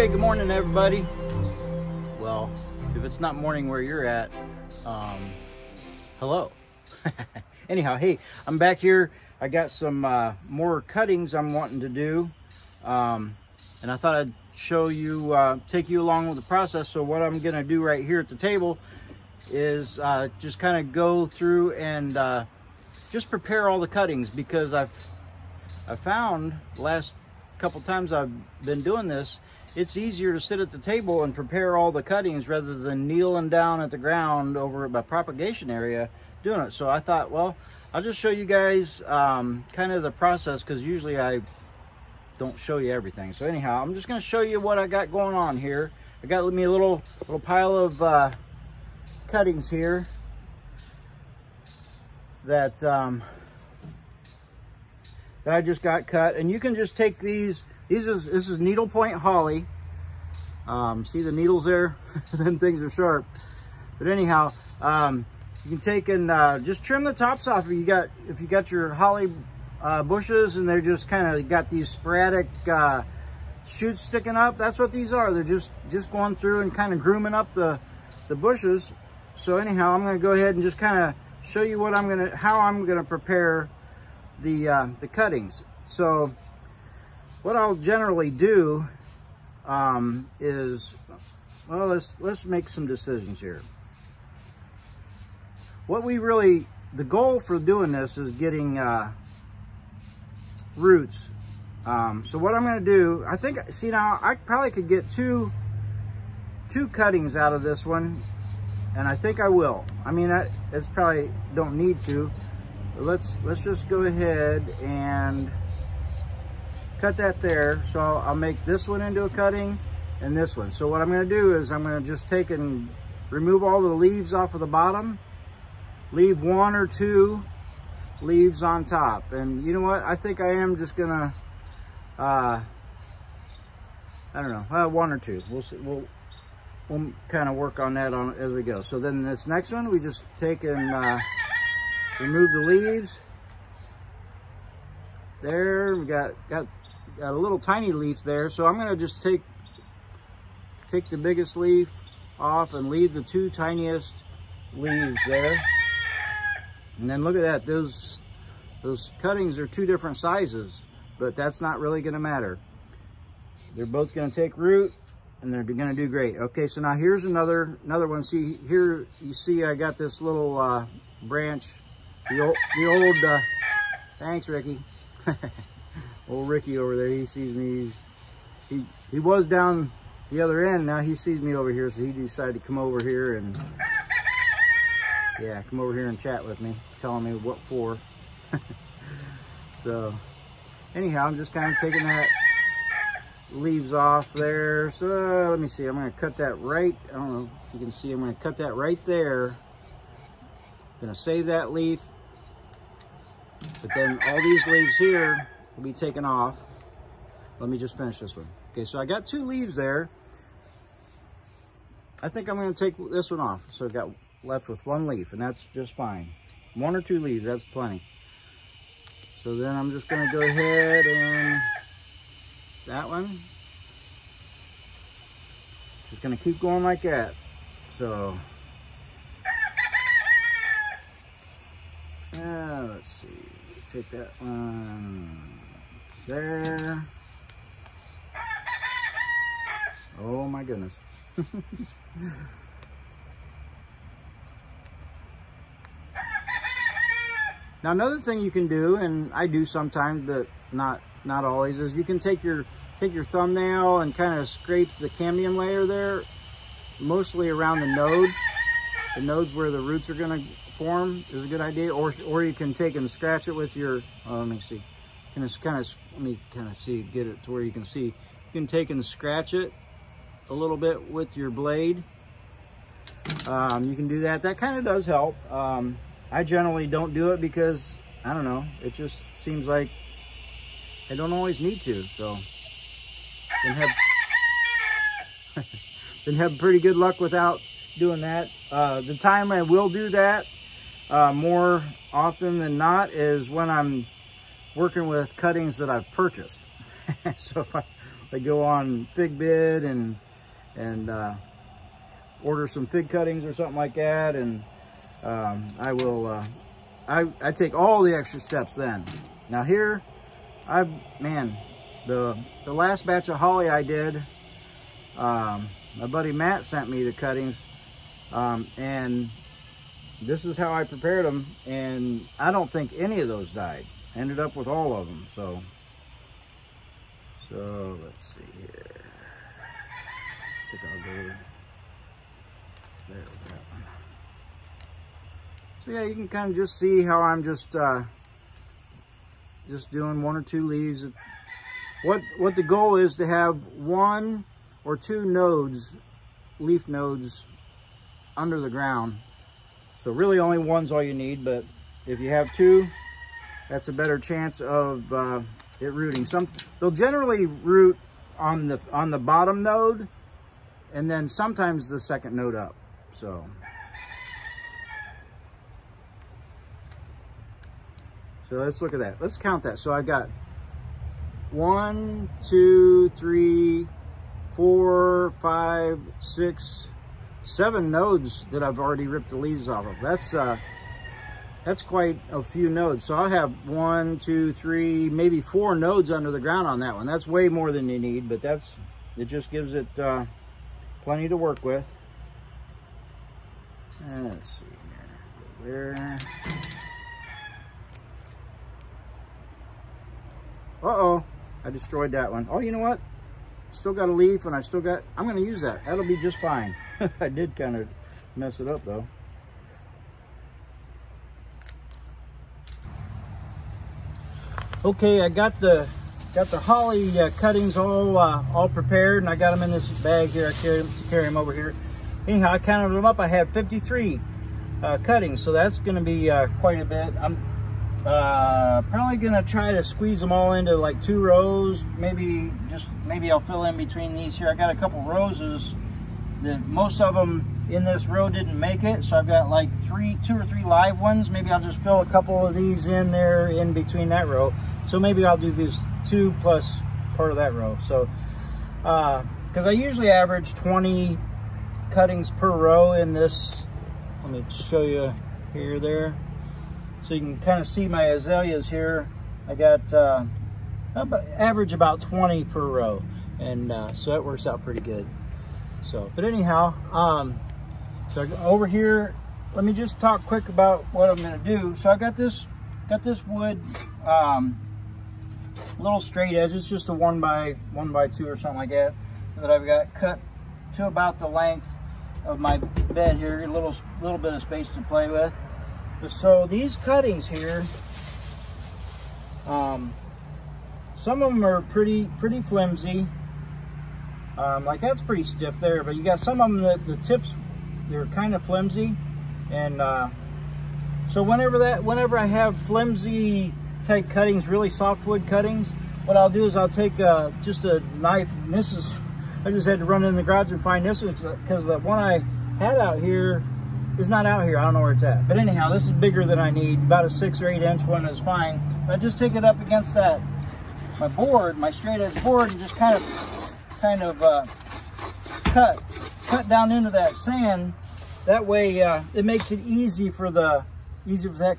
Good morning, everybody. Well, if it's not morning where you're at, hello. Anyhow, hey, I'm back here. I got some more cuttings I'm wanting to do, and I thought I'd show you, take you along with the process. So what I'm gonna do right here at the table is just kind of go through and just prepare all the cuttings, because I found the last couple times I've been doing this, it's easier to sit at the table and prepare all the cuttings rather than kneeling down at the ground over at my propagation area doing it. So I thought, well, I'll just show you guys kind of the process, because usually I don't show you everything. So anyhow, I'm just going to show you what I got going on here. I got me a little pile of cuttings here that that I just got cut, and you can just take these. This is needlepoint holly. See the needles there? Them things are sharp. But anyhow, you can take and just trim the tops off. If you got your holly bushes and they're just kind of got these sporadic shoots sticking up, that's what these are. They're just going through and kind of grooming up the bushes. So anyhow, I'm going to go ahead and just kind of show you what how I'm gonna prepare the cuttings. So what I'll generally do is, well, let's make some decisions here. The goal for doing this is getting roots. So what I'm going to do, see now, I probably could get two cuttings out of this one, and I think I will. I mean, it's probably don't need to. But let's just go ahead and cut that there. So I'll make this one into a cutting and this one. So what I'm going to do is I'm going to just take and remove all the leaves off of the bottom, leave one or two leaves on top. And you know what? I think I am just going to, I don't know, one or two. We'll see. We'll kind of work on that as we go. So then this next one, we just take and remove the leaves. There, we got a little tiny leaf there. So I'm going to just take the biggest leaf off and leave the two tiniest leaves there. And then look at that, those cuttings are two different sizes, but that's not really going to matter. They're both going to take root and they're going to do great. Okay, so now here's another one. See here, you see I got this little branch. The old thanks, Ricky. Old Ricky over there, he sees me. He was down the other end. Now he sees me over here, so he decided to come over here and come over here and chat with me, telling me what for. So anyhow, I'm just kind of taking that leaves off there. So let me see. I'm going to cut that right. I don't know if you can see. I'm going to cut that right there. I'm going to save that leaf. But then all these leaves here will be taken off. Let me just finish this one. Okay, so I got two leaves there. I think I'm going to take this one off. So I got left with one leaf, and that's just fine. One or two leaves, that's plenty. So then I'm just going to go ahead and that one. Just going to keep going like that. So let's see. Take that one there. Oh my goodness. Now another thing you can do, and I do sometimes, but not always, is you can take your thumbnail and kind of scrape the cambium layer there, mostly around the node. The nodes where the roots are going to form is a good idea, or you can take and scratch it with your, let me see, let me see, get it to where you can see. You can take and scratch it a little bit with your blade. You can do that. That kind of does help. I generally don't do it because, I don't know, it just seems like I don't always need to, so been having pretty good luck without doing that. The time I will do that more often than not is when I'm working with cuttings that I've purchased. So if I go on FigBid and order some fig cuttings or something like that, and I will I take all the extra steps then. Now here, man, the last batch of holly I did, my buddy Matt sent me the cuttings, and this is how I prepared them, and I don't think any of those died. Ended up with all of them. So let's see here. I think I'll go there with that one. So yeah, you can kind of just see how I'm just doing 1 or 2 leaves. What the goal is to have 1 or 2 nodes, leaf nodes, under the ground. So really only 1's all you need, but if you have 2, that's a better chance of it rooting. They'll generally root on the bottom node, and then sometimes the second node up. So let's look at that. Let's count that. So I've got 1, 2, 3, 4, 5, 6, 7 nodes that I've already ripped the leaves off of. That's quite a few nodes. So I'll have 1, 2, 3, maybe 4 nodes under the ground on that one. That's way more than you need, but it just gives it plenty to work with. Let's see here. Where? Uh-oh, I destroyed that one. Oh, you know what? Still got a leaf, and I'm gonna use that. That'll be just fine. I did kind of mess it up though. Okay, I got the holly cuttings all prepared, and I got them in this bag here. I carry them over here. Anyhow, I counted them up. I had 53 cuttings, so that's going to be quite a bit. I'm probably going to try to squeeze them all into like 2 rows. Maybe I'll fill in between these here. I got a couple roses that most of them in this row didn't make it, so I've got like 2 or 3 live ones. Maybe I'll just fill a couple of these in there in between that row. So maybe I'll do these 2 plus part of that row. So because I usually average 20 cuttings per row in this. Let me show you here, there, so you can kind of see my azaleas here. I got average about 20 per row, and so that works out pretty good. So, but anyhow, so over here, let me just talk quick about what I'm going to do. So I got this wood, little straight edge. It's just a 1 by 2 or something like that I've got cut to about the length of my bed here. A little bit of space to play with. So these cuttings here, some of them are pretty flimsy. Like that's pretty stiff there, but you got some of them that the tips, they're kind of flimsy, and so whenever I have flimsy type cuttings, really softwood cuttings, what I'll do is I'll take just a knife, and this is, I just had to run in the garage and find this one because the one I had out here is not out here. I don't know where it's at, but anyhow, this is bigger than I need. About a 6 or 8 inch one is fine. But I just take it up against my board, my straight edge board, and just kind of cut down into that sand. That way it makes it easy for that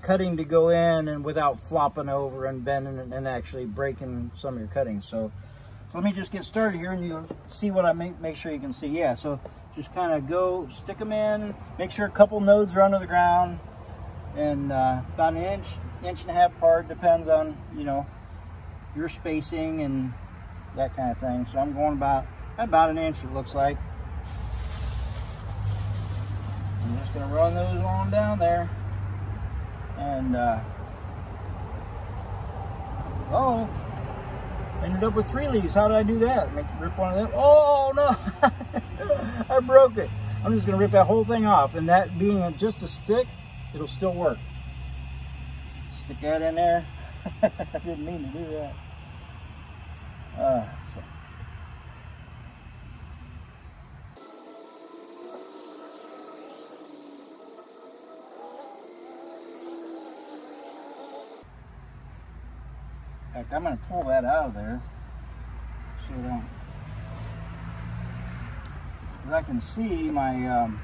cutting to go in, and without flopping over and bending and actually breaking some of your cuttings. So let me just get started here, and you'll see what I make sure you can see. Yeah, so just kind of stick them in, make sure a couple nodes are under the ground, and about an inch and a half apart, depends on, you know, your spacing and that kind of thing. So I'm going about an inch, it looks like. I'm just going to run those on down there, and oh, ended up with 3 leaves. How did I do that? Rip one of them. Oh no, I broke it. I'm just going to rip that whole thing off, and that being just a stick, it'll still work. Stick that in there. I didn't mean to do that. So. In fact, I'm going to pull that out of there so I don't I can see my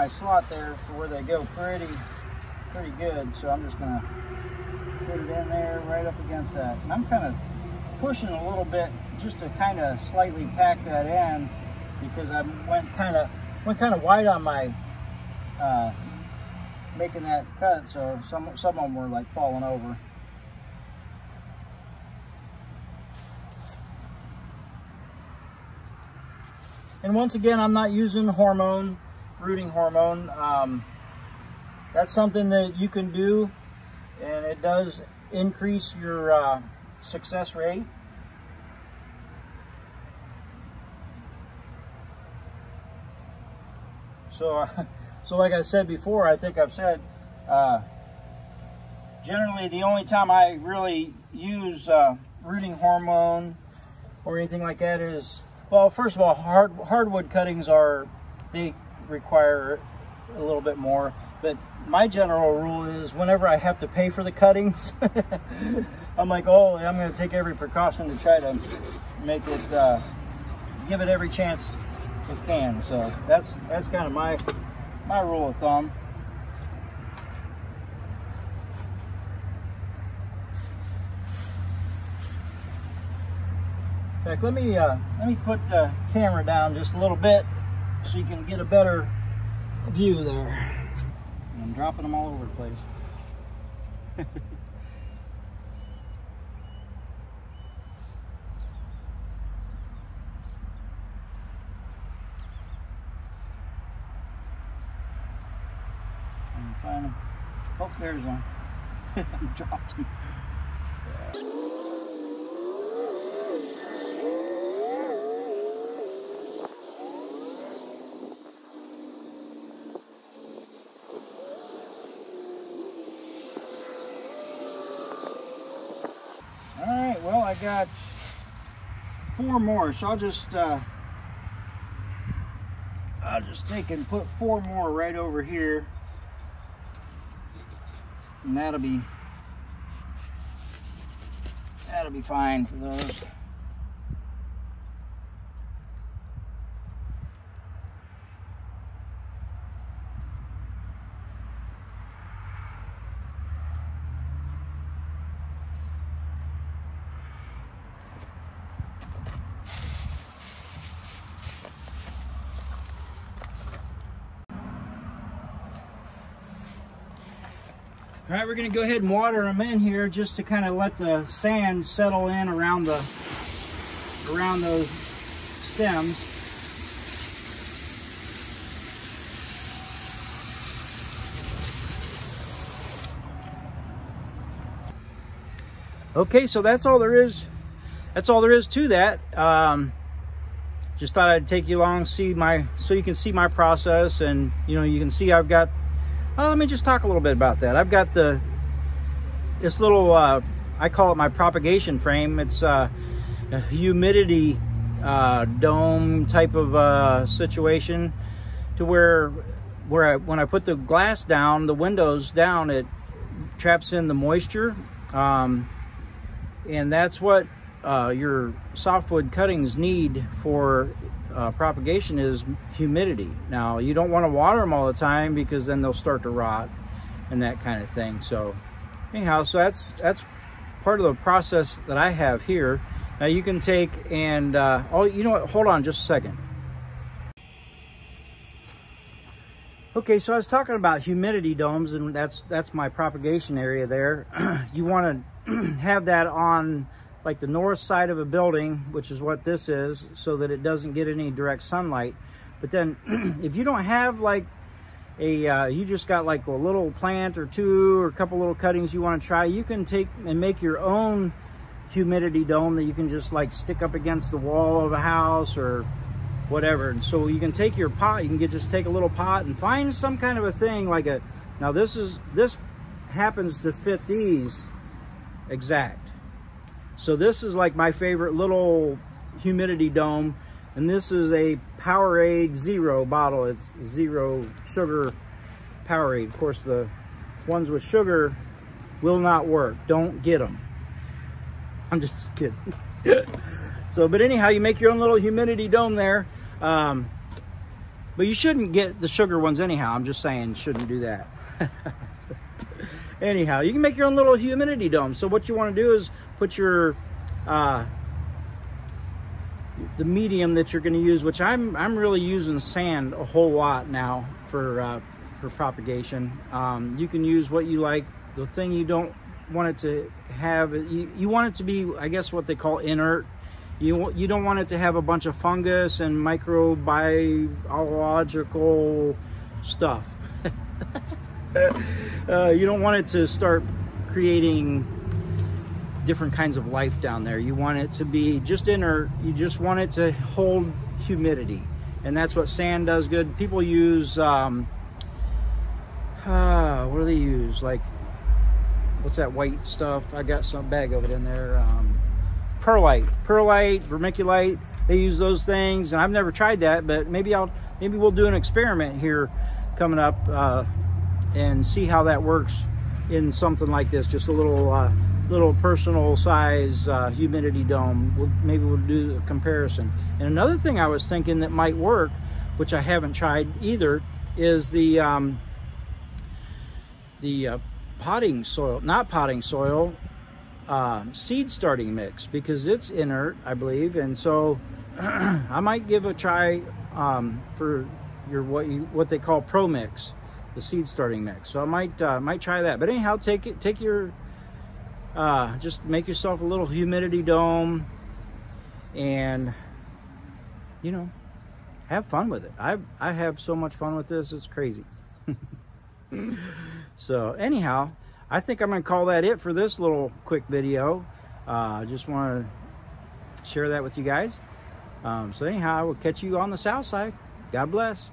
slot there for where they go pretty good. So I'm just gonna put it in there right up against that. And I'm kind of pushing a little bit just to kind of slightly pack that in, because I went kind of wide on my making that cut, so some of them were like falling over. And once again, I'm not using rooting hormone. That's something that you can do, and it does increase your success rate. So, so like I said before, I think I've said, generally the only time I really use rooting hormone or anything like that is, well, first of all, hardwood cuttings they require a little bit more. But my general rule is whenever I have to pay for the cuttings, I'm like, oh, I'm going to take every precaution to try to make it, give it every chance it can. So that's kind of my rule of thumb. In fact, let me put the camera down just a little bit so you can get a better view there. I'm dropping them all over the place. I'm trying to, oh, there's one. I dropped him. Yeah. Alright, well, I got 4 more, so I'll just take and put 4 more right over here, and that'll be fine for those. All right, we're going to go ahead and water them in here just to kind of let the sand settle in around those stems. Okay, so that's all there is. That's all there is to that. Just thought I'd take you along, so you can see my process, and you can see I've got. Let me just talk a little bit about that. I've got this little, I call it my propagation frame. It's a humidity dome type of situation, to where when I put the glass down, the windows down, it traps in the moisture, and that's what your softwood cuttings need for propagation, is humidity. Now, you don't want to water them all the time, because then they'll start to rot and that kind of thing. So anyhow, so that's part of the process that I have here. Now you can take and oh, you know what, hold on just a second. Okay, so I was talking about humidity domes, and that's my propagation area there. You want to have that on like the north side of a building, which is what this is, so that it doesn't get any direct sunlight. But then if you don't have like you just got like a little plant or two, or a couple little cuttings you want to try, you can take and make your own humidity dome that you can just like stick up against the wall of a house or whatever. And so you can take your pot, you can just take a little pot and find some kind of a thing like now this happens to fit these exact. So this is like my favorite little humidity dome, and this is a Powerade Zero bottle. It's zero sugar Powerade. Of course, the ones with sugar will not work. Don't get them. I'm just kidding. So, but anyhow, you make your own little humidity dome there. But you shouldn't get the sugar ones anyhow. I'm just saying, shouldn't do that. Anyhow, you can make your own little humidity dome. So what you want to do is put your the medium that you're going to use, which I'm really using sand a whole lot now for propagation. You can use what you like. The thing you don't want it to have, you want it to be, I guess, what they call inert. You don't want it to have a bunch of fungus and microbiological stuff. You don't want it to start creating different kinds of life down there. You want it to be just inert. You just want it to hold humidity, and that's what sand does good. People use what do they use? Like, what's that white stuff? I got some bag of it in there. Perlite, vermiculite. They use those things, and I've never tried that, but maybe we'll do an experiment here coming up and see how that works in something like this. Just a little personal size humidity dome. Maybe we'll do a comparison. And another thing I was thinking that might work, which I haven't tried either, is the potting soil, seed starting mix, because it's inert, I believe, and so I might give a try for your what they call Pro Mix, the seed starting mix. So I might try that. But anyhow, take your just make yourself a little humidity dome, and you know, have fun with it. I have so much fun with this, it's crazy. So anyhow, I think I'm going to call that it for this little quick video. I just want to share that with you guys. So anyhow, I will catch you on the south side. God bless.